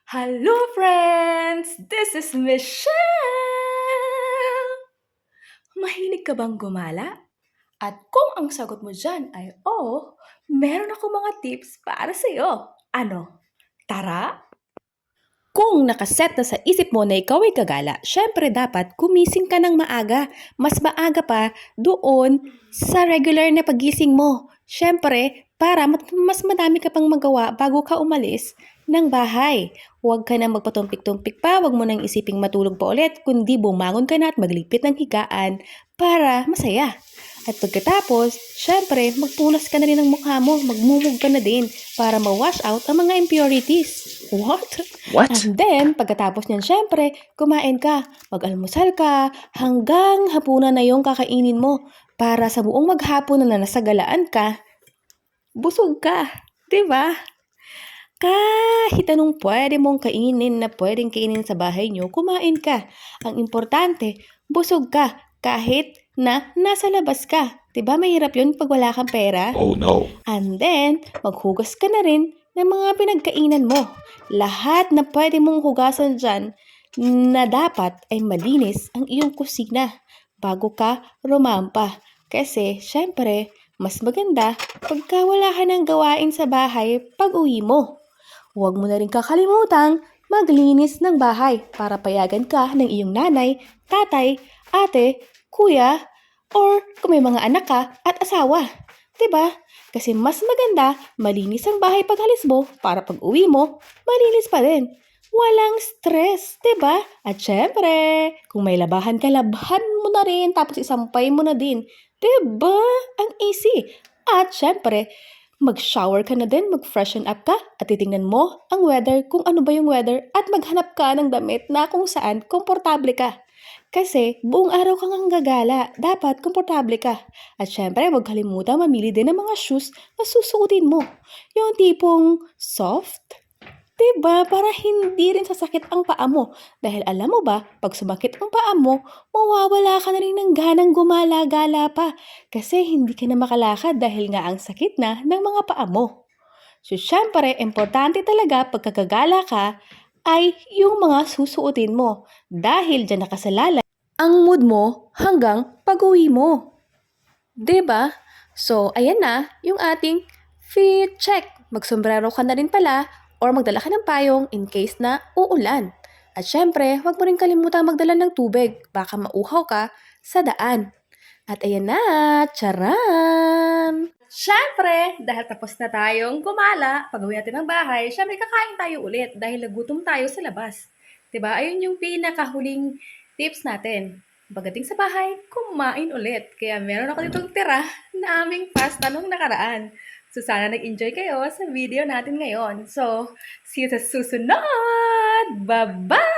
Hello friends! This is Michelle! Mahilig ka bang gumala? At kung ang sagot mo dyan ay oo, meron ako mga tips para sa'yo. Ano? Tara? Kung nakaset na sa isip mo na ikaw ay gagala, syempre dapat gumising ka ng maaga. Mas maaga pa doon sa regular na pagising mo. Syempre, para mas madami ka pang magawa bago ka umalis ng bahay. Huwag ka nang magpatumpik-tumpik pa, huwag mo nang isiping matulog pa ulit, kundi bumangon ka na at maglipit ng higaan para masaya. At pagkatapos, syempre, magpunas ka na rin ng mukha mo, magmumug ka na din para ma-wash out ang mga impurities. What? And then, pagkatapos niyan, syempre, kumain ka, mag-almusal ka, hanggang hapunan na yung kakainin mo para sa buong maghapon na nasagalaan ka, busog ka. Diba? Kahit anong pwede mong kainin na pwedeng kainin sa bahay nyo, kumain ka. Ang importante, busog ka kahit na nasa labas ka. Diba mahirap yun pag wala kang pera? Oh no. And then, maghugas ka na rin ng mga pinagkainan mo. Lahat na pwede mong hugasan dyan na dapat ay malinis ang iyong kusina bago ka rumampa. Kasi, syempre, mas maganda pagka wala ka ng gawain sa bahay pag uwi mo. Huwag mo na rin kakalimutang maglinis ng bahay para payagan ka ng iyong nanay, tatay, ate, kuya, or kung may mga anak ka at asawa. Diba? Kasi mas maganda malinis ang bahay paghalis mo para pag uwi mo, malinis pa rin. Walang stress, diba? At syempre, kung may labahan ka, labhan mo na rin tapos isampay mo na din. Diba? Ang easy. At syempre, mag-shower ka na din, mag-freshen up ka at titingnan mo ang weather kung ano ba yung weather at maghanap ka ng damit na kung saan komportable ka. Kasi buong araw kang ang gagala, dapat komportable ka. At syempre, huwag kalimutan mamili din ng mga shoes na susuotin mo. Yung tipong soft, diba? Para hindi rin sasakit ang paa mo. Dahil alam mo ba, pag sumakit ang paa mo, mawawala ka na rin ng ganang gumala-gala pa. Kasi hindi ka na makalakad dahil nga ang sakit na ng mga paa mo. So, syempre, importante talaga pagkagagala ka ay yung mga susuotin mo. Dahil dyan nakasalalay ang mood mo hanggang pag-uwi mo. 'Di ba? So, ayan na yung ating fit check. Magsombrero ka na rin pala or magdala ka ng payong in case na uulan. At syempre, huwag mo rin kalimutan magdala ng tubig. Baka mauhaw ka sa daan. At ayan na, charan! Syempre, dahil tapos na tayong gumala, pag-uwi natin ng bahay, syempre kakain tayo ulit dahil nagutom tayo sa labas. 'Di ba? Ayun yung pinakahuling tips natin. Pagdating sa bahay, kumain ulit. Kaya meron ako ditong tira na aming pasta nung nakaraan. So sana nag-enjoy kayo sa video natin ngayon. So, see you sa susunod! Bye-bye!